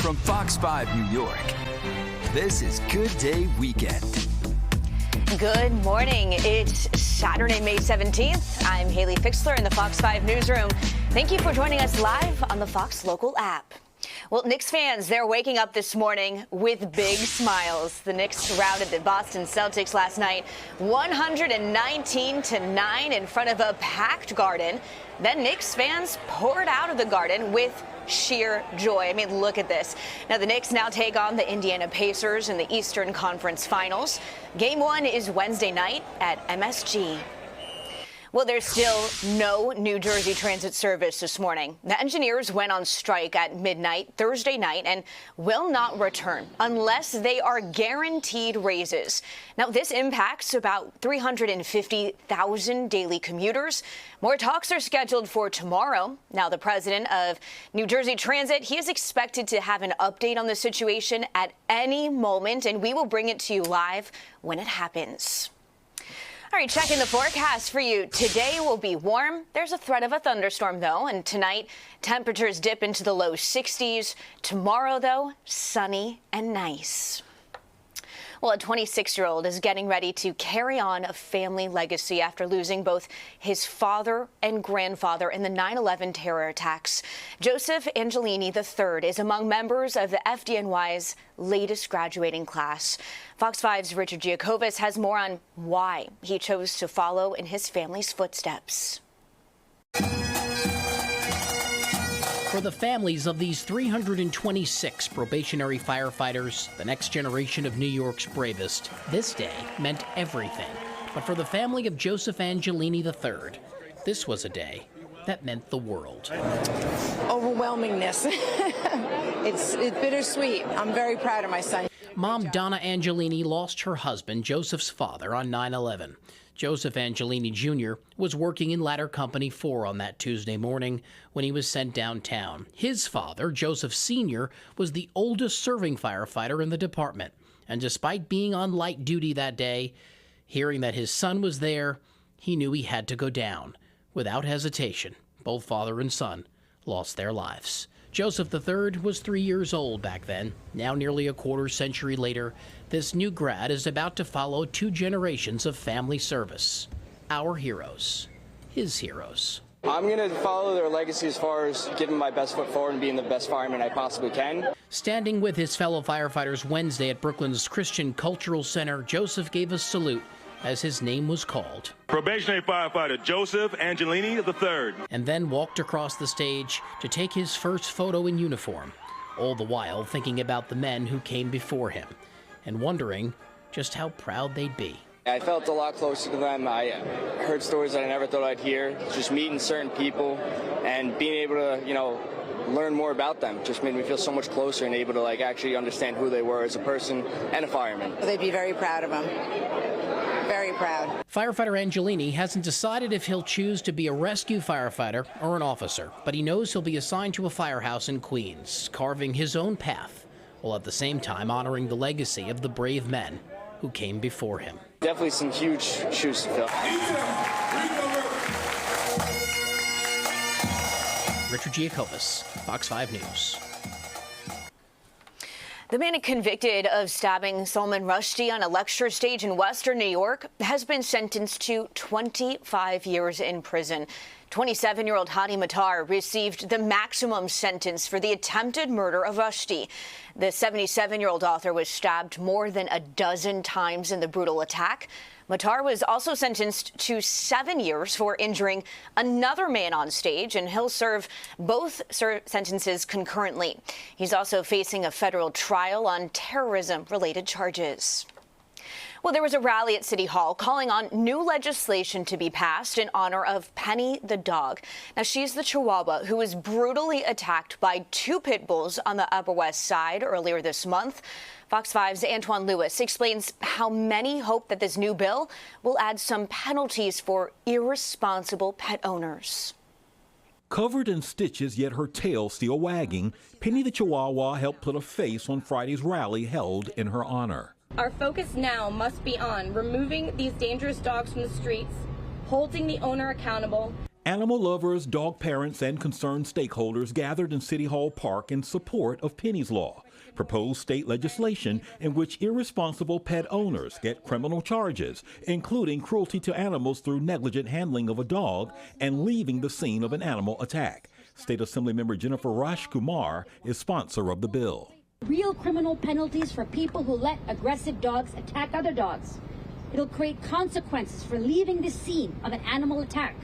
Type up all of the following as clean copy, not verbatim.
From Fox 5 New York, this is Good Day Weekend. Good morning. It's Saturday, May 17th. I'm Haley Fixler in the Fox 5 newsroom. Thank you for joining us live on the Fox Local app. Well, Knicks fans, they're waking up this morning with big smiles. The Knicks routed the Boston Celtics last night 119-9 in front of a packed Garden. Then Knicks fans poured out of the Garden with sheer joy. I mean, look at this. Now, the Knicks now take on the Indiana Pacers in the Eastern Conference Finals. Game 1 is Wednesday night at MSG. Well, there's still no New Jersey Transit service this morning. The engineers went on strike at midnight Thursday night and will not return unless they are guaranteed raises. Now, this impacts about 350,000 daily commuters. More talks are scheduled for tomorrow. Now, the president of New Jersey Transit, he is expected to have an update on the situation at any moment, and we will bring it to you live when it happens. All right, checking the forecast for you. Today will be warm. There's a threat of a thunderstorm, though, and tonight temperatures dip into the low 60s. Tomorrow, though, sunny and nice. Well, a 26-year-old is getting ready to carry on a family legacy after losing both his father and grandfather in the 9/11 terror attacks. Joseph Angelini III is among members of the FDNY's latest graduating class. Fox 5's Richard Giacobbe has more on why he chose to follow in his family's footsteps. For the families of these 326 probationary firefighters, the next generation of New York's bravest, this day meant everything. But for the family of Joseph Angelini III, this was a day that meant the world. Overwhelmingness. It's bittersweet. I'm very proud of my son. Mom Donna Angelini lost her husband, Joseph's father, on 9/11. Joseph Angelini Jr. was working in Ladder Company 4 on that Tuesday morning when he was sent downtown. His father, Joseph Sr., was the oldest serving firefighter in the department. And despite being on light duty that day, hearing that his son was there, he knew he had to go down. Without hesitation, both father and son lost their lives. Joseph III was 3 years old back then. Now, nearly a quarter century later, this new grad is about to follow 2 generations of family service. Our heroes, his heroes. I'm going to follow their legacy as far as giving my best foot forward and being the best fireman I possibly can. Standing with his fellow firefighters Wednesday at Brooklyn's Christian Cultural Center, Joseph gave a salute as his name was called. Probationary firefighter Joseph Angelini III. And then walked across the stage to take his first photo in uniform, all the while thinking about the men who came before him and wondering just how proud they'd be. I felt a lot closer to them. I heard stories that I never thought I'd hear. Just meeting certain people and being able to, learn more about them just made me feel so much closer and able to actually understand who they were as a person and a fireman. They'd be very proud of him. Very proud. Firefighter Angelini hasn't decided if he'll choose to be a rescue firefighter or an officer, but he knows he'll be assigned to a firehouse in Queens, carving his own path, while at the same time honoring the legacy of the brave men who came before him. Definitely some huge shoes to fill. Richard Giacobbe, Fox 5 News. The man convicted of stabbing Salman Rushdie on a lecture stage in Western New York has been sentenced to 25 years in prison. 27-year-old Hadi Matar received the maximum sentence for the attempted murder of Rushdie. The 77-year-old author was stabbed more than a dozen times in the brutal attack. Matar was also sentenced to 7 years for injuring another man on stage, and he'll serve both sentences concurrently. He's also facing a federal trial on terrorism-related charges. Well, there was a rally at City Hall calling on new legislation to be passed in honor of Penny the dog. Now, she's the Chihuahua who was brutally attacked by 2 pit bulls on the Upper West Side earlier this month. Fox 5's Antoine Lewis explains how many hope that this new bill will add some penalties for irresponsible pet owners. Covered in stitches, yet her tail still wagging, Penny the Chihuahua helped put a face on Friday's rally held in her honor. Our focus now must be on removing these dangerous dogs from the streets, holding the owner accountable. Animal lovers, dog parents, and concerned stakeholders gathered in City Hall Park in support of Penny's Law, proposed state legislation in which irresponsible pet owners get criminal charges, including cruelty to animals through negligent handling of a dog and leaving the scene of an animal attack. State Assembly member Jennifer Raj Kumar is sponsor of the bill. Real criminal penalties for people who let aggressive dogs attack other dogs. It'll create consequences for leaving the scene of an animal attack.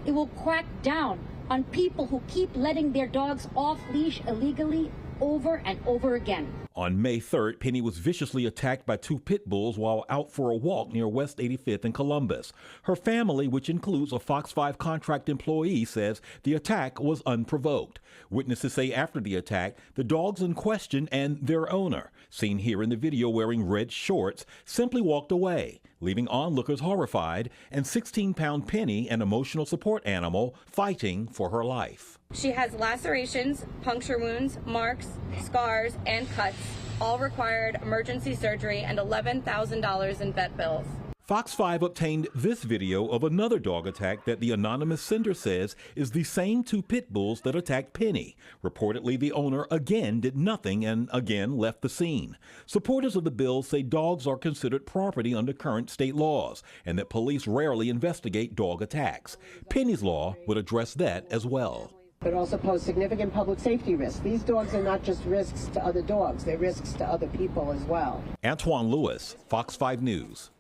It will crack down on people who keep letting their dogs off leash illegally over and over again. On May 3rd, Penny was viciously attacked by two pit bulls while out for a walk near West 85th in Columbus. Her family, which includes a Fox 5 contract employee, says the attack was unprovoked. Witnesses say after the attack, the dogs in question and their owner, seen here in the video wearing red shorts, simply walked away, leaving onlookers horrified, and 16-pound Penny, an emotional support animal, fighting for her life. She has lacerations, puncture wounds, marks, scars, and cuts, all required emergency surgery and $11,000 in vet bills. Fox 5 obtained this video of another dog attack that the anonymous sender says is the same two pit bulls that attacked Penny. Reportedly, the owner again did nothing and again left the scene. Supporters of the bill say dogs are considered property under current state laws and that police rarely investigate dog attacks. Penny's Law would address that as well. But also pose significant public safety risks. These dogs are not just risks to other dogs, they're risks to other people as well. Antoine Lewis, Fox 5 News.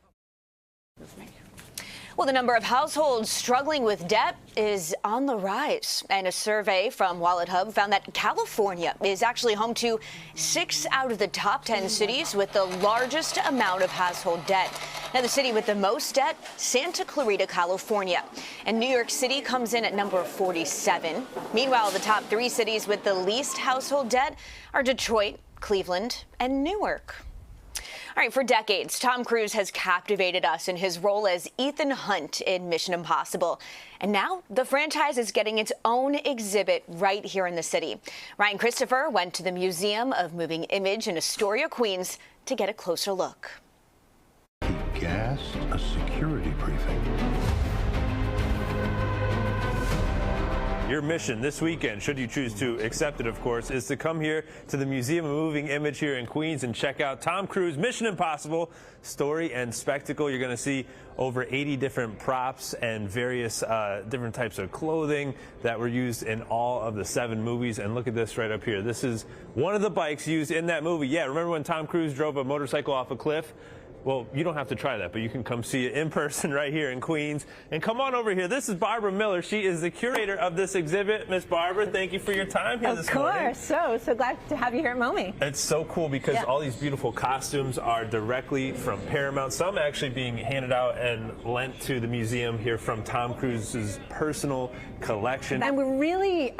Well, the number of households struggling with debt is on the rise. And a survey from Wallet Hub found that California is actually home to 6 out of the top 10 cities with the largest amount of household debt. Now, the city with the most debt, Santa Clarita, California. And New York City comes in at number 47. Meanwhile, the top 3 cities with the least household debt are Detroit, Cleveland, and Newark. All right, for decades, Tom Cruise has captivated us in his role as Ethan Hunt in Mission Impossible. And now the franchise is getting its own exhibit right here in the city. Ryan Christopher went to the Museum of Moving Image in Astoria, Queens, to get a closer look. He gassed a security briefing. Your mission this weekend, should you choose to accept it, of course, is to come here to the Museum of Moving Image here in Queens and check out Tom Cruise Mission Impossible Story and Spectacle. You're going to see over 80 different props and various different types of clothing that were used in all of the 7 movies. And look at this right up here. This is one of the bikes used in that movie. Yeah, remember when Tom Cruise drove a motorcycle off a cliff? Well, you don't have to try that, but you can come see it in person right here in Queens. And come on over here. This is Barbara Miller. She is the curator of this exhibit. Miss Barbara, thank you for your time here this morning. Of course. So glad to have you here at MoMI. It's so cool because all these beautiful costumes are directly from Paramount. Some actually being handed out and lent to the museum here from Tom Cruise's personal collection. And we're really,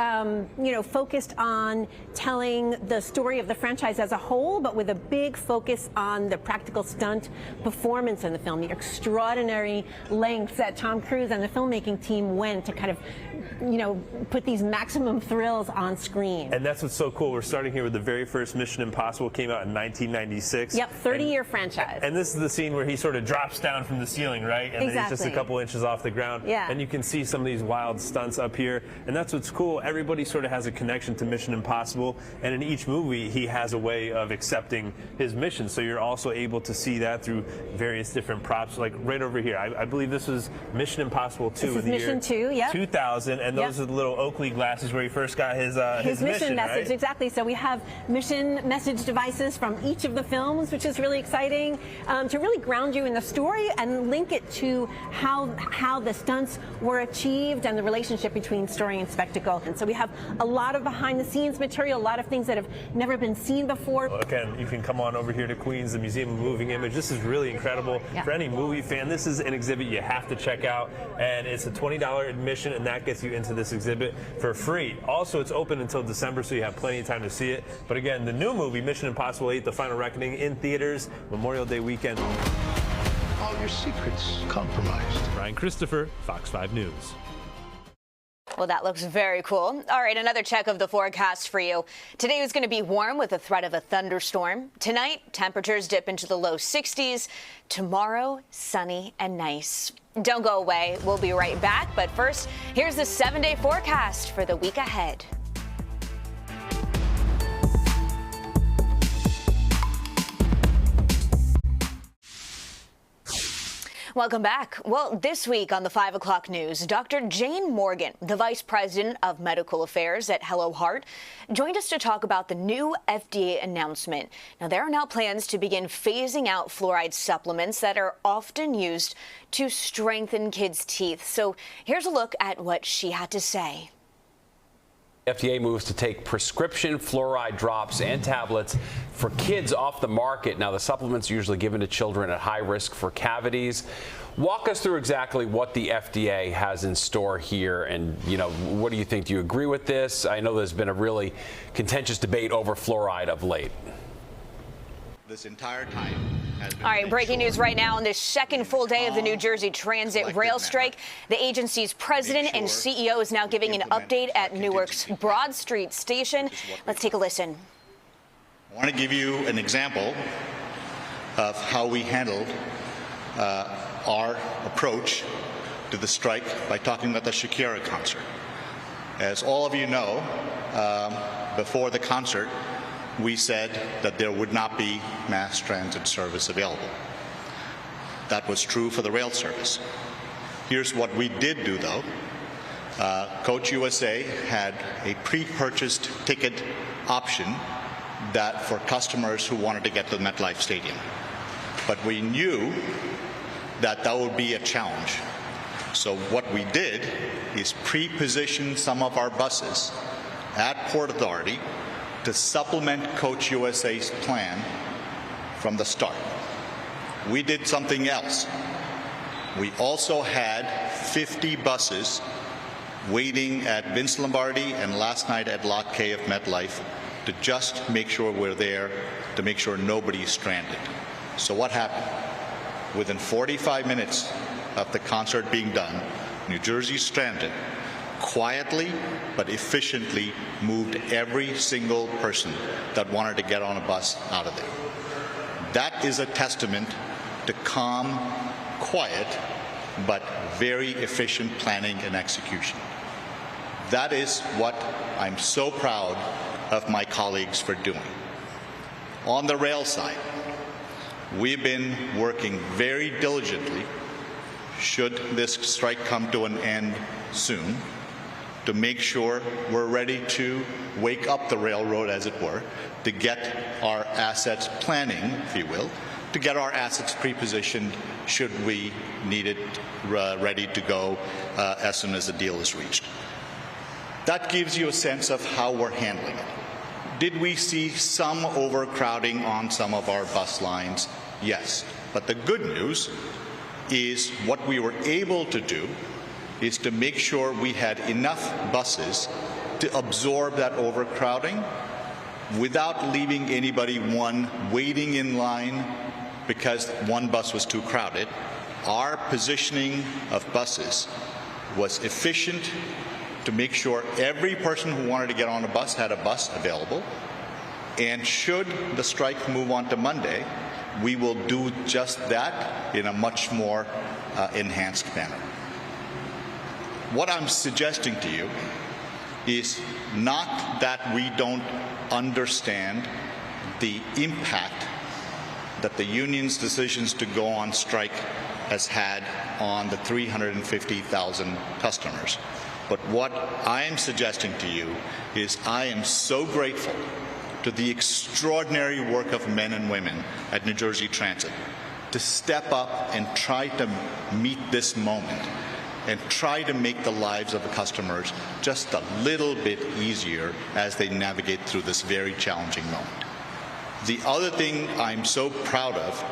focused on telling the story of the franchise as a whole, but with a big focus on the practical stunt performance in the film, the extraordinary lengths that Tom Cruise and the filmmaking team went to kind of, put these maximum thrills on screen. And that's what's so cool. We're starting here with the very first Mission Impossible, came out in 1996. Yep, 30-year franchise. And this is the scene where he sort of drops down from the ceiling, right? And then he's just a couple inches off the ground. Yeah. And you can see some of these wild stunts up here. And that's what's cool. Everybody sort of has a connection to Mission Impossible. And in each movie, he has a way of accepting his mission. So you're also able to see that through various different props, like right over here. I believe this was Mission Impossible 2 in the Mission year 2000, and those are the little Oakley glasses where he first got his mission message, right? exactly. So we have mission message devices from each of the films, which is really exciting, to really ground you in the story and link it to how the stunts were achieved and the relationship between story and spectacle. And so we have a lot of behind-the-scenes material, a lot of things that have never been seen before. Again, you can come on over here to Queens, the Museum of Moving Image. This is really incredible. For any movie fan, this is an exhibit you have to check out, and it's a $20 admission, and that gets you into this exhibit for free. Also, it's open until December, so you have plenty of time to see it. But again, the new movie, Mission Impossible 8, The Final Reckoning, in theaters Memorial Day weekend. All your secrets compromised. Ryan Christopher, Fox 5 News. Well, that looks very cool. All right, another check of the forecast for you. Today is going to be warm with a threat of a thunderstorm. Tonight, temperatures dip into the low 60s. Tomorrow, sunny and nice. Don't go away. We'll be right back. But first, here's the 7-day forecast for the week ahead. Welcome back. Well, this week on the 5 o'clock news, Dr. Jane Morgan, the Vice President of Medical Affairs at Hello Heart, joined us to talk about the new FDA announcement. Now, there are now plans to begin phasing out fluoride supplements that are often used to strengthen kids' teeth. So here's a look at what she had to say. FDA moves to take prescription fluoride drops and tablets for kids off the market. Now, the supplements are usually given to children at high risk for cavities. Walk us through exactly what the FDA has in store here, and, you know, what do you think? Do you agree with this? I know there's been a really contentious debate over fluoride of late. This entire time has been. All right, breaking news right now on this second full day of the New Jersey Transit rail strike. The agency's president and CEO is now giving an update at Newark's Broad Street station. Let's take a listen. I want to give you an example of how we handled our approach to the strike by talking about the Shakira concert. As all of you know, before the concert, we said that there would not be mass transit service available. That was true for the rail service. Here's what we did do, though. Coach USA had a pre-purchased ticket option that for customers who wanted to get to the MetLife Stadium. But we knew that that would be a challenge. So what we did is pre-position some of our buses at Port Authority to supplement Coach USA's plan from the start. We did something else. We also had 50 buses waiting at Vince Lombardi and last night at Lot K of MetLife to just make sure we're there, to make sure nobody's stranded. So what happened? Within 45 minutes of the concert being done, New Jersey Transit quietly but efficiently moved every single person that wanted to get on a bus out of there. That is a testament to calm, quiet, but very efficient planning and execution. That is what I'm so proud of my colleagues for doing. On the rail side, we've been working very diligently, should this strike come to an end soon, to make sure we're ready to wake up the railroad, as it were, to get our assets planning, if you will, to get our assets pre-positioned should we need it ready to go as soon as the deal is reached. That gives you a sense of how we're handling it. Did we see some overcrowding on some of our bus lines? Yes. But the good news is what we were able to do is to make sure we had enough buses to absorb that overcrowding without leaving anybody, one, waiting in line because one bus was too crowded. Our positioning of buses was efficient to make sure every person who wanted to get on a bus had a bus available. And should the strike move on to Monday, we will do just that in a much more enhanced manner. What I'm suggesting to you is not that we don't understand the impact that the union's decisions to go on strike has had on the 350,000 customers. But what I am suggesting to you is I am so grateful to the extraordinary work of men and women at New Jersey Transit to step up and try to meet this moment and try to make the lives of the customers just a little bit easier as they navigate through this very challenging moment. The other thing I'm so proud of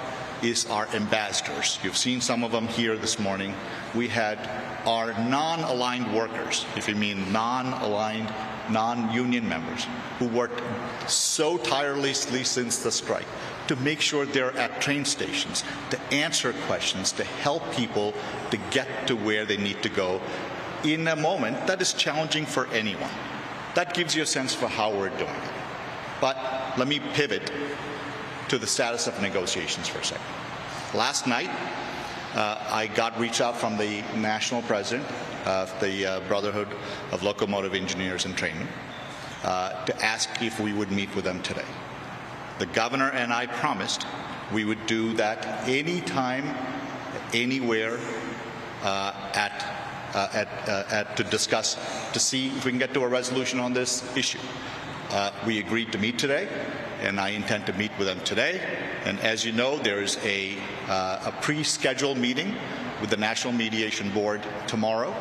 is our ambassadors. You've seen some of them here this morning. We had our non-aligned workers, if you mean non-aligned, non-union members, who worked so tirelessly since the strike to make sure they're at train stations, to answer questions, to help people to get to where they need to go in a moment that is challenging for anyone. That gives you a sense for how we're doing it. But let me pivot to the status of negotiations for a second. Last night, I got reached out from the national president of the Brotherhood of Locomotive Engineers and Trainmen to ask if we would meet with them today. The governor and I promised we would do that anytime, anywhere, to discuss, to see if we can get to a resolution on this issue. We agreed to meet today, and I intend to meet with them today. And as you know, there is a pre-scheduled meeting with the National Mediation Board tomorrow.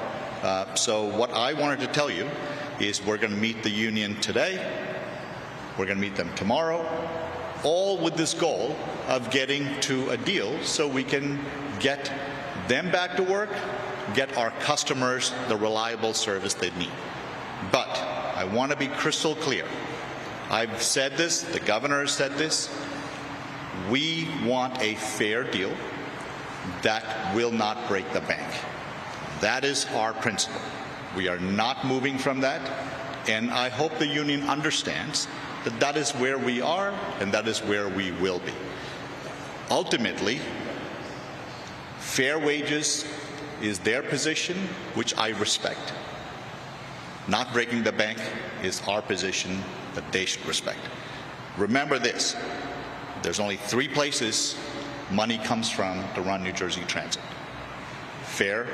So what I wanted to tell you is we're going to meet the union today, we're going to meet them tomorrow, all with this goal of getting to a deal so we can get them back to work, get our customers the reliable service they need. But I want to be crystal clear. I've said this, the governor has said this. We want a fair deal that will not break the bank. That is our principle. We are not moving from that, and I hope the union understands that that is where we are and that is where we will be. Ultimately, fair wages is their position, which I respect. Not breaking the bank is our position that they should respect. Remember this, there's only 3 places money comes from to run New Jersey Transit. Fare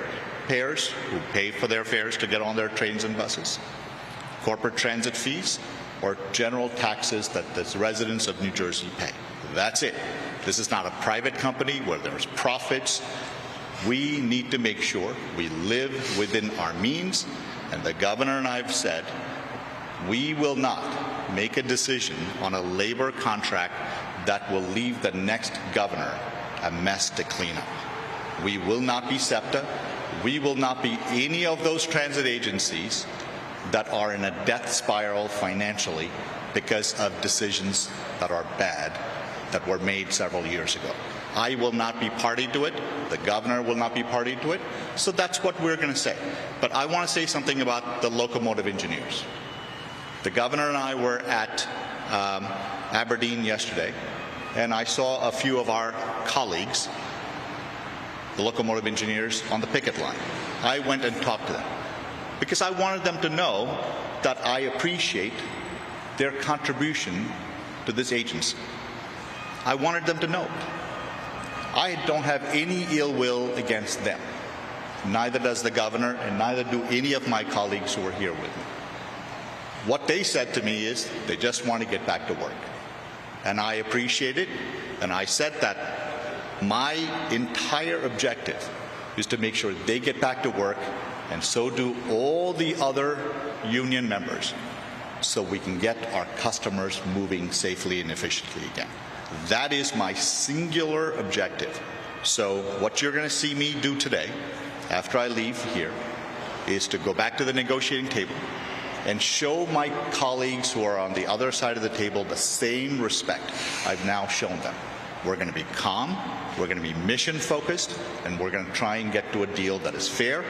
payers who pay for their fares to get on their trains and buses, corporate transit fees, or general taxes that the residents of New Jersey pay. That's it. This is not a private company where there's profits. We need to make sure we live within our means, and the governor and I have said we will not make a decision on a labor contract that will leave the next governor a mess to clean up. We will not be SEPTA. We will not be any of those transit agencies that are in a death spiral financially because of decisions that are bad that were made several years ago. I will not be party to it. The governor will not be party to it. So that's what we're going to say. But I want to say something about the locomotive engineers. The governor and I were at Aberdeen yesterday, and I saw a few of our colleagues, the locomotive engineers, on the picket line. I went and talked to them because I wanted them to know that I appreciate their contribution to this agency. I wanted them to know it. I don't have any ill will against them. Neither does the governor, and neither do any of my colleagues who are here with me. What they said to me is they just want to get back to work. And I appreciate it, and I said that my entire objective is to make sure they get back to work, and so do all the other union members, so we can get our customers moving safely and efficiently again. That is my singular objective. So what you're going to see me do today, after I leave here, is to go back to the negotiating table and show my colleagues who are on the other side of the table the same respect I've now shown them. We're going to be calm, we're going to be mission focused, and we're going to try and get to a deal that is fair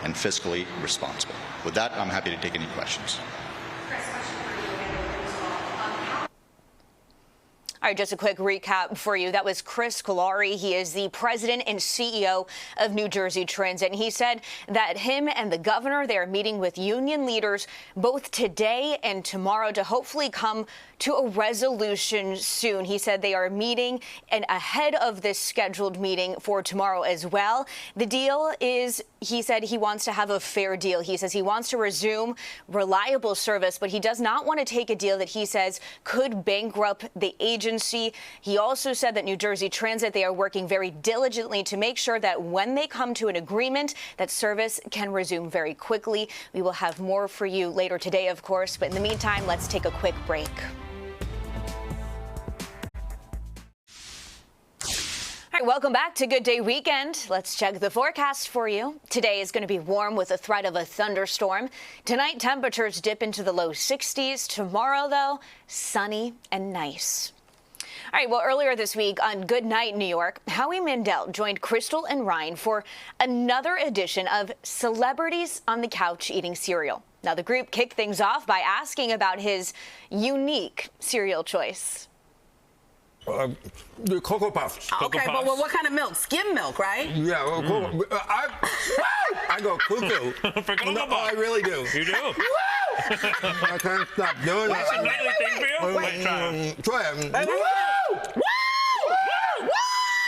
and fiscally responsible. With that, I'm happy to take any questions. All right, just a quick recap for you. That was Chris Kalari. He is the president and CEO of New Jersey Transit. And he said that him and the governor, they are meeting with union leaders both today and tomorrow to hopefully come to a resolution soon. He said they are meeting and ahead of this scheduled meeting for tomorrow as well. The deal is, he said he wants to have a fair deal. He says he wants to resume reliable service, but he does not want to take a deal that he says could bankrupt the agency. He also said that New Jersey Transit, they are working very diligently to make sure that when they come to an agreement, that service can resume very quickly. We will have more for you later today, of course, but in the meantime, let's take a quick break. All right, welcome back to Good Day Weekend. Let's check the forecast for you. Today is going to be warm with a threat of a thunderstorm. Tonight, temperatures dip into the low 60s. Tomorrow, though, sunny and nice. All right, well, earlier this week on Good Night New York, Howie Mandel joined Crystal and Ryan for another edition of Celebrities on the Couch Eating Cereal. Now, the group kicked things off by asking about his unique cereal choice. The Cocoa Puffs. Okay, but what kind of milk? Skim milk, right? Yeah, well, I go cuckoo. For Cocoa No, Puffs. I really do. You do? I can't stop doing That's a it. nightly thing for you? Wait, try it. Try it. Woo!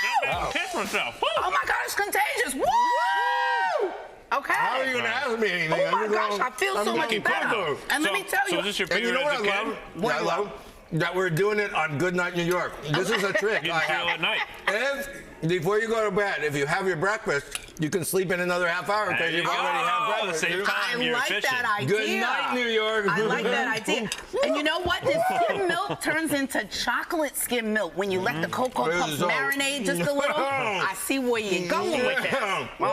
That man pissed himself. Woo! Oh my God, it's contagious! Woo! Okay. How are you going to ask me anything? Oh my gosh, I feel so much better. And let me tell you. So is this your And you favorite know what as a I kid? love? What I love? That we're doing it on Good Night New York. This is a trick Getting I cereal have. at night. Before you go to bed, if you have your breakfast, you can sleep in another half hour because you've already had breakfast. Same time, you're I like efficient. that idea. Good night, New York. I like that idea. And you know what? This skim milk turns into chocolate skim milk when you let the Cocoa Puffs marinate just a little. I see where you're going with this. What?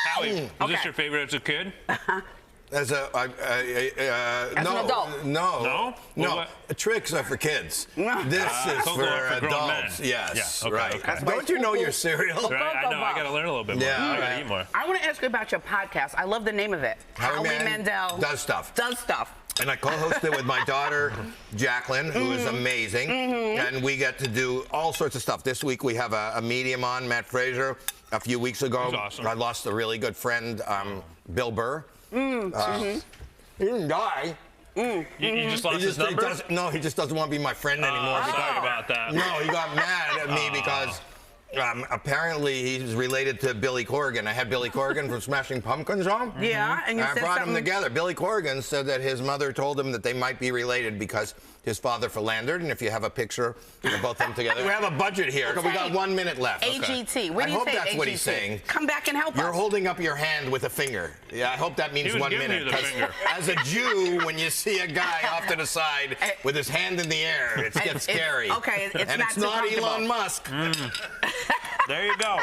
Howie, was this your favorite as a kid? As an adult. No. What? Tricks are for kids. This is Cocoa for for grown adults. men. Yes, Yeah, okay, right. okay. Don't you know your cereal? Right, I know. I got to learn a little bit more. Yeah, I got to right. eat more. I want to ask you about your podcast. I love the name of it. Howie Mandel does stuff. Does stuff. And I co-host it with my daughter, Jacqueline, who is amazing. And we get to do all sorts of stuff. This week we have a medium on, Matt Fraser. A few weeks ago, He's awesome. I lost a really good friend, Bill Burr. He didn't die. You just lost his number? He just doesn't want to be my friend anymore. Sorry about that. No, he got mad at me because apparently he's related to Billy Corgan. I had Billy Corgan from Smashing Pumpkins on. Yeah, and you I said brought something. them together. Billy Corgan said that his mother told him that they might be related because his father philandered, and if you have a picture of both of them together. We have a budget here. We got 1 minute left. AGT. What do you I hope say, that's what he's AGT? saying. Come back and help us. You're holding up your hand with a finger. Yeah, I hope that means He was 1 giving minute. you the 'cause finger. as a Jew, when you see a guy off to the side with his hand in the air, it gets scary. Okay, it's and not it's too not comfortable. Elon Musk. There you go.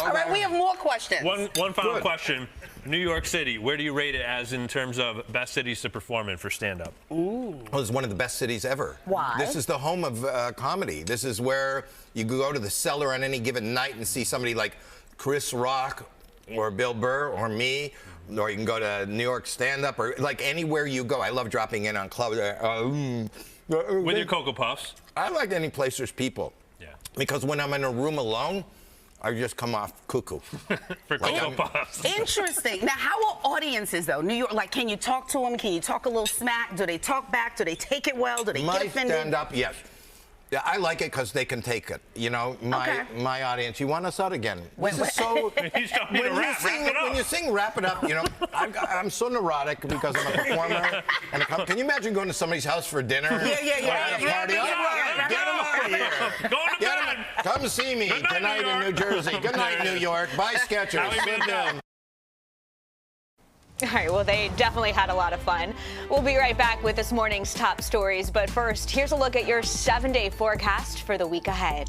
All right, we have more questions. One final question. New York City, where do you rate it as in terms of best cities to perform in for stand-up? Well, it's one of the best cities ever. Why? This is the home of comedy. This is where you go to the cellar on any given night and see somebody like Chris Rock or Bill Burr or me, or you can go to New York stand-up or like anywhere you go. I love dropping in on clubs. With your Cocoa Puffs? I like any place there's people. Yeah. Because when I'm in a room alone, I just come off cuckoo. For Cocoa Puffs. Interesting. Now, how are audiences, though? New York, like, can you talk to them? Can you talk a little smack? Do they talk back? Do they take it well? Do they My get offended? stand-up, yes. Yeah, I like it because they can take it. You know, my audience. You want us out again? This is so. He's telling me to wrap it up. When you sing, wrap it up. You know, I'm so neurotic because I'm a performer. And can you imagine going to somebody's house for dinner? Yeah. At a party. Get them out of here. Going to bed. Come see me Good night, tonight New in New York. Jersey. Good night, New York. Bye, Skechers. Howie Sit Mandel. down. All right, well, they definitely had a lot of fun. We'll be right back with this morning's top stories. But first, here's a look at your 7-day forecast for the week ahead.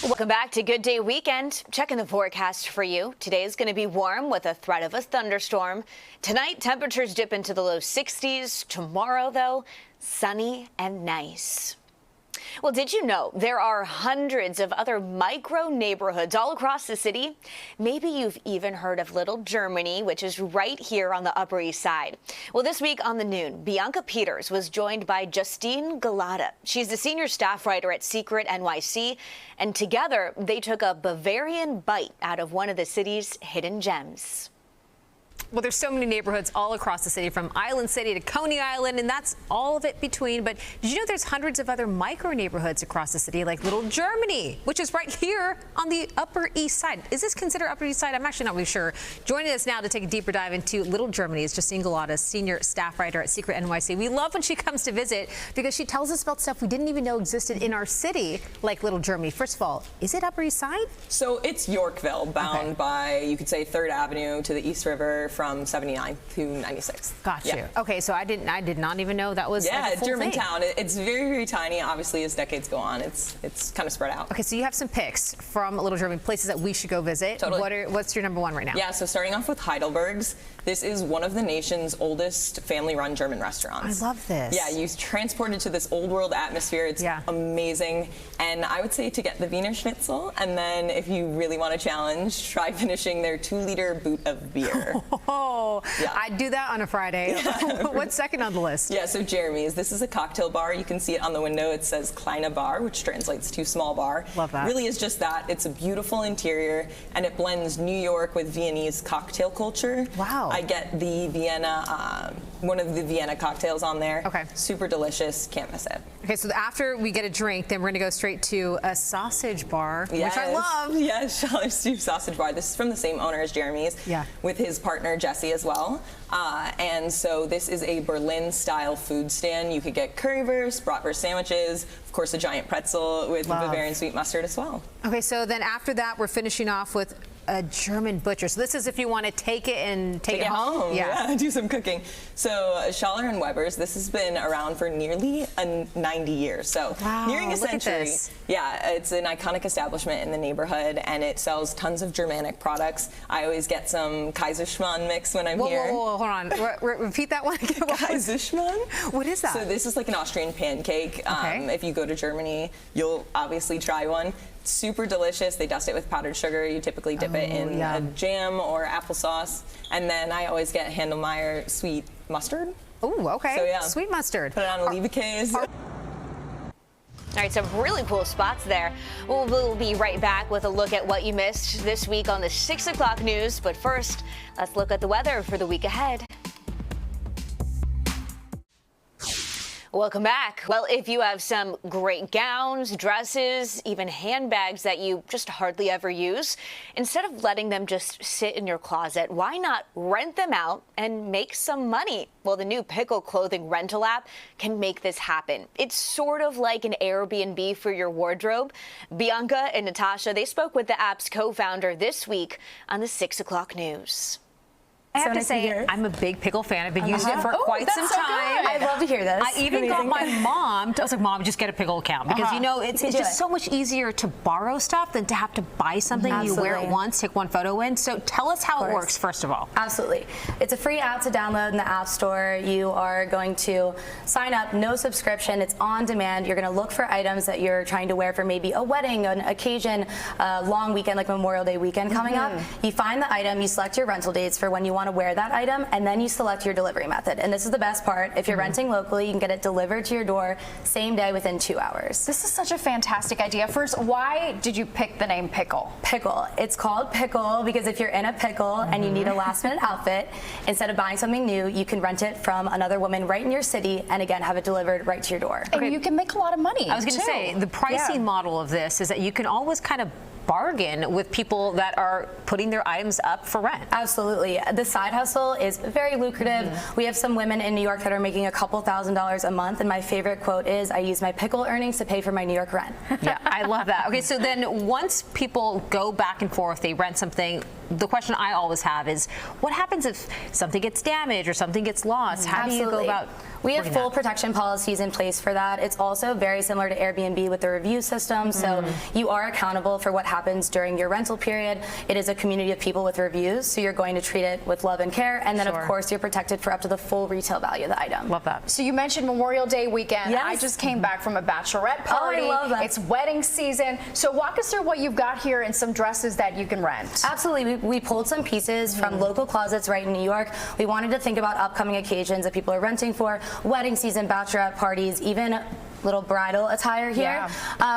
Welcome back to Good Day Weekend. Checking the forecast for you. Today is going to be warm with a threat of a thunderstorm. Tonight, temperatures dip into the low 60s. Tomorrow, though, sunny and nice. Well, did you know there are hundreds of other micro neighborhoods all across the city? Maybe you've even heard of Little Germany, which is right here on the Upper East Side. Well, this week on The Noon, Bianca Peters was joined by Justine Galata. She's the senior staff writer at Secret NYC, and together they took a Bavarian bite out of one of the city's hidden gems. Well, there's so many neighborhoods all across the city, from Island City to Coney Island, and that's all of it between. But did you know there's hundreds of other micro neighborhoods across the city, like Little Germany, which is right here on the Upper East Side? Is this considered Upper East Side? I'm actually not really sure. Joining us now to take a deeper dive into Little Germany is Justine Galata, senior staff writer at Secret NYC. We love when she comes to visit because she tells us about stuff we didn't even know existed in our city, like Little Germany. First of all, is it Upper East Side? So it's Yorkville, bound by, you could say, 3rd Avenue to the East River, from 79 to 96. Got you. Okay, so I did not even know that was like a full Germantown. It's very, very tiny. Obviously, as decades go on, it's kind of spread out. Okay, so you have some picks from Little Germany, places that we should go visit. Totally. What's your number one right now? Yeah, so starting off with Heidelberg's. This is one of the nation's oldest family-run German restaurants. I love this. Yeah, you're transported to this old world atmosphere. It's amazing. And I would say to get the Wiener Schnitzel, and then if you really want a challenge, try finishing their 2-liter boot of beer. Oh, yeah. I'd do that on a Friday. Yeah. What's second on the list? Yeah, so Jeremy's. This is a cocktail bar. You can see it on the window. It says Kleine Bar, which translates to small bar. Love that. Really is just that. It's a beautiful interior, and it blends New York with Viennese cocktail culture. Wow. I get the Vienna, one of the Vienna cocktails on there. Okay. Super delicious. Can't miss it. Okay, so after we get a drink, then we're going to go straight to a sausage bar, Yes. which I love. Yes, Charlotte Soup Sausage Bar. This is from the same owner as Jeremy's, with his partner Jesse as well. And so this is a Berlin-style food stand. You could get currywurst, bratwurst sandwiches, of course a giant pretzel with Bavarian sweet mustard as well. Okay, so then after that, we're finishing off with a German butcher. So this is if you want to take it and take it home. Yeah, do some cooking. So Schaller and Weber's, this has been around for nearly 90 years. So nearing a look at century. this. Yeah, it's an iconic establishment in the neighborhood, and it sells tons of Germanic products. I always get some Kaiserschmarrn mix when I'm here. Whoa, hold on. Repeat that one again. Kaiserschmarrn? What is that? So this is like an Austrian pancake. If you go to Germany, you'll obviously try one. Super delicious. They dust it with powdered sugar. You typically dip it in a jam or applesauce. And then I always get Handelmeyer sweet mustard. Oh, okay. So, yeah. Sweet mustard. Put it on a Liebekäse. All right, some really cool spots there. We'll be right back with a look at what you missed this week on the 6 o'clock news. But first, let's look at the weather for the week ahead. Welcome back. Well, if you have some great gowns, dresses, even handbags that you just hardly ever use, instead of letting them just sit in your closet, why not rent them out and make some money? Well, the new Pickle clothing rental app can make this happen. It's sort of like an Airbnb for your wardrobe. Bianca and Natasha, they spoke with the app's co-founder this week on the 6 o'clock news. I have to say, I'm a big pickle fan. I've been using it for quite some time. I'd love to hear this. I even got my mom. I was like, Mom, just get a pickle account because you know it's just so much easier to borrow stuff than to have to buy something. You wear it once, take one photo in. So tell us how it works first of all. Absolutely, it's a free app to download in the App Store. You are going to sign up, no subscription. It's on demand. You're going to look for items that you're trying to wear for maybe a wedding, an occasion, a long weekend like Memorial Day weekend coming up. You find the item, you select your rental dates for when you want to wear that item, and then you select your delivery method. And this is the best part. If you're renting locally, you can get it delivered to your door same day within 2 hours. This is such a fantastic idea. First, why did you pick the name Pickle? Pickle. It's called Pickle because if you're in a pickle and you need a last-minute outfit, instead of buying something new, you can rent it from another woman right in your city and again have it delivered right to your door. And you can make a lot of money. I was going to say, the pricing model of this is that you can always kind of bargain with people that are putting their items up for rent. Absolutely. The side hustle is very lucrative. We have some women in New York that are making a couple $1,000s a month, and my favorite quote is, I use my pickle earnings to pay for my New York rent. Yeah, I love that. Okay, so then once people go back and forth, they rent something, the question I always have is, what happens if something gets damaged or something gets lost? How do you go about We have full protection policies in place for that. It's also very similar to Airbnb with the review system, so you are accountable for what happens during your rental period. It is a community of people with reviews, so you're going to treat it with love and care, and then of course you're protected for up to the full retail value of the item. Love that. So you mentioned Memorial Day weekend. Yes. I just came back from a bachelorette party. Oh, I love that. It's wedding season. So walk us through what you've got here and some dresses that you can rent. Absolutely. We pulled some pieces from local closets right in New York. We wanted to think about upcoming occasions that people are renting for, wedding season, bachelorette parties, even little bridal attire here.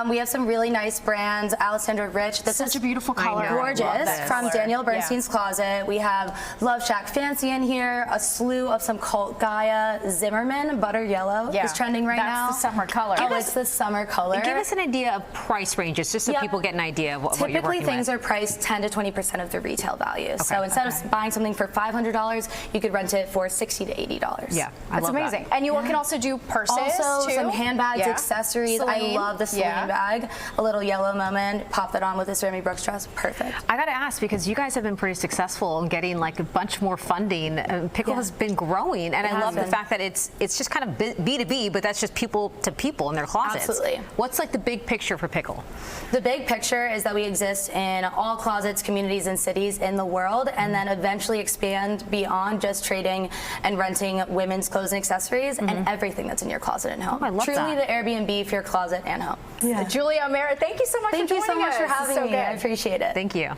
We have some really nice brands. Alessandra Rich. This is a beautiful color. Gorgeous. From Danielle Bernstein's closet. We have Love Shack Fancy in here. A slew of some cult Gaia. Zimmerman Butter Yellow is trending right now. That's the summer color. It's the summer color. Give us an idea of price ranges, just so people get an idea of what you're working with. Typically, things are priced 10 to 20% of the retail value. So instead of buying something for $500, you could rent it for $60 to $80. Yeah, that's amazing. And you can also do purses also too? some handbags. bags, accessories. Celine. I love the Celine bag. A little yellow moment. Pop that on with this Remy Brooks dress. Perfect. I got to ask, because you guys have been pretty successful in getting like a bunch more funding. Pickle has been growing, and I love the fact that it's just kind of B2B, but that's just people to people in their closets. Absolutely. What's like the big picture for Pickle? The big picture is that we exist in all closets, communities, and cities in the world, and then eventually expand beyond just trading and renting women's clothes and accessories and everything that's in your closet and home. I love Truly that. the Airbnb for your closet and home. Julia O'Mara, thank you so much for joining us. Thank you so much for having me. Good. I appreciate it. Thank you.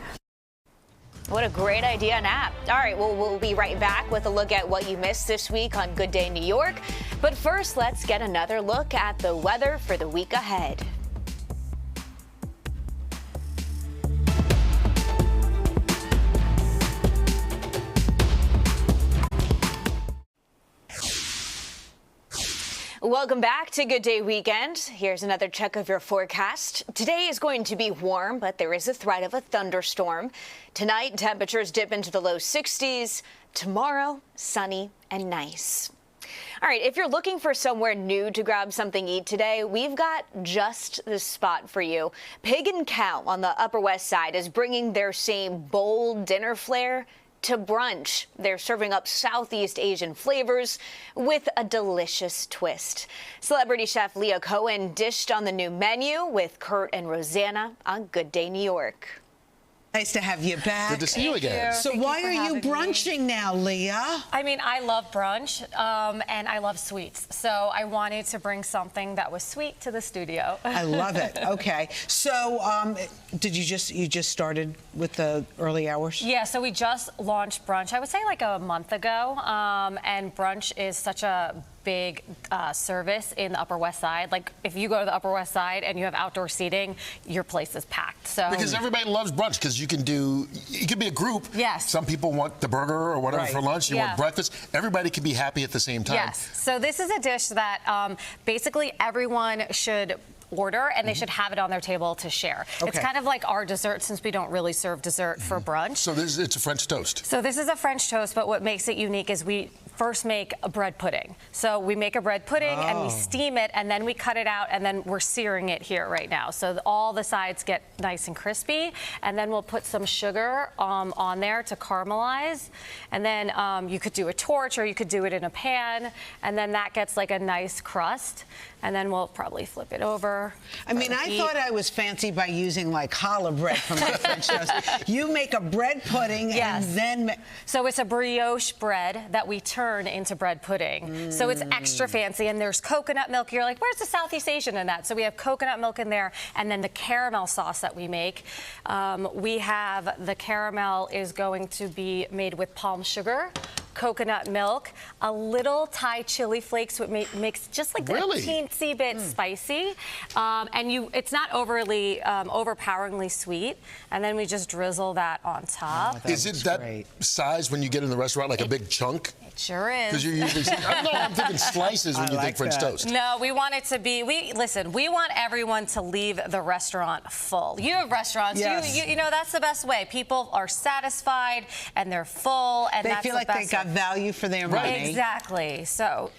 What a great idea and app. All right, well, we'll be right back with a look at what you missed this week on Good Day New York. But first, let's get another look at the weather for the week ahead. Welcome back to Good Day Weekend. Here's another check of your forecast. Today is going to be warm, but there is a threat of a thunderstorm. Tonight, temperatures dip into the low 60s. Tomorrow, sunny and nice. All right, if you're looking for somewhere new to grab something to eat today, we've got just the spot for you. Pig and Cow on the Upper West Side is bringing their same bold dinner flair to brunch. They're serving up Southeast Asian flavors with a delicious twist. Celebrity chef Leah Cohen dished on the new menu with Kurt and Rosanna on Good Day New York. Nice to have you back. Good to see you again. So why are you brunching now, Leah? I mean, I love brunch and I love sweets. So I wanted to bring something that was sweet to the studio. I love it. Okay. So did you just started with the early hours? Yeah, so we just launched brunch, I would say like a month ago. And brunch is such a big service in the Upper West Side. Like if you go to the Upper West Side and you have outdoor seating, your place is packed. So because everybody loves brunch, because you can do, it could be a group. Yes. Some people want the burger or whatever for lunch. You want breakfast. Everybody can be happy at the same time. Yes. So this is a dish that basically everyone should order, and they should have it on their table to share. Okay. It's kind of like our dessert, since we don't really serve dessert for brunch. So it's a French toast. So this is a French toast, but what makes it unique is we first make a bread pudding. So we make a bread pudding and we steam it, and then we cut it out, and then we're searing it here right now. So all the sides get nice and crispy, and then we'll put some sugar on there to caramelize. And then you could do a torch, or you could do it in a pan, and then that gets like a nice crust. And then we'll probably flip it over. I mean, I thought I was fancy by using like challah bread from my French toast. You make a bread pudding and then... So it's a brioche bread that we turn into bread pudding. So it's extra fancy, and there's coconut milk. You're like, where's the Southeast Asian in that? So we have coconut milk in there, and then the caramel sauce that we make. We have the caramel is going to be made with palm sugar, coconut milk, a little Thai chili flakes, which makes just like a teensy bit spicy, and it's not overly overpoweringly sweet, and then we just drizzle that on top. Is it that size when you get in the restaurant, like a big chunk? It sure is. Because you usually see, I'm thinking slices when you think French toast. No, we want it to be, listen, we want everyone to leave the restaurant full. You have restaurants, you know, that's the best way. People are satisfied and they're full, and they feel like they got value for their money. Exactly. So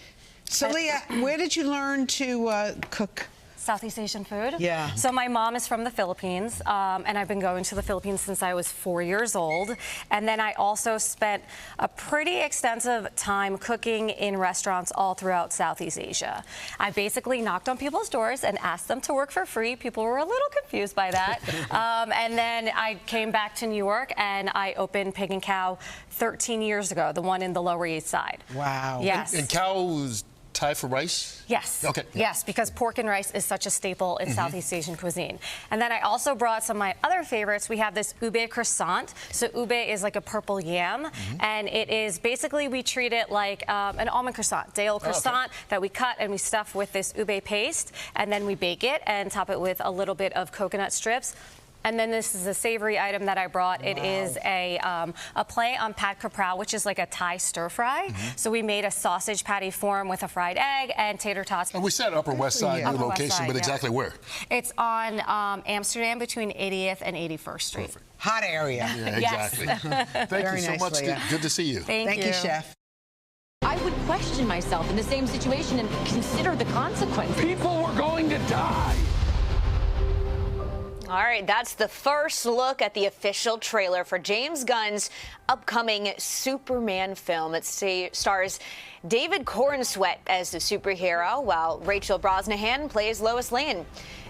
Leah, where did you learn to cook? Southeast Asian food? Yeah. So my mom is from the Philippines, and I've been going to the Philippines since I was 4 years old. And then I also spent a pretty extensive time cooking in restaurants all throughout Southeast Asia. I basically knocked on people's doors and asked them to work for free. People were a little confused by that. And then I came back to New York, and I opened Pig and Cow 13 years ago, the one in the Lower East Side. Wow. Yes. And cow was Thai for rice? Yes. Okay. Yes, because pork and rice is such a staple in Southeast Asian cuisine. And then I also brought some of my other favorites. We have this ube croissant. So ube is like a purple yam, and it is basically, we treat it like an almond croissant, day-old croissant that we cut and we stuff with this ube paste, and then we bake it and top it with a little bit of coconut strips. And then this is a savory item that I brought. It is a play on pad kaprao, which is like a Thai stir fry. So we made a sausage patty form with a fried egg and tater tots. And we said Upper West Side, new location, but exactly where? It's on Amsterdam between 80th and 81st Street. Perfect. Hot area. Yeah, exactly. Thank you so much. Leah. Good to see you. Thank you, Chef. I would question myself in the same situation and consider the consequences. People were going to die. All right, that's the first look at the official trailer for James Gunn's upcoming Superman film. It stars David Cornsweet as the superhero, while Rachel Brosnahan plays Lois Lane.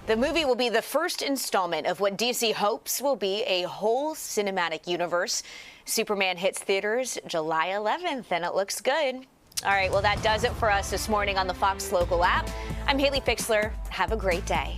The movie will be the first installment of what DC hopes will be a whole cinematic universe. Superman hits theaters July 11th, and it looks good. All right, well, that does it for us this morning on the Fox Local app. I'm Haley Fixler. Have a great day.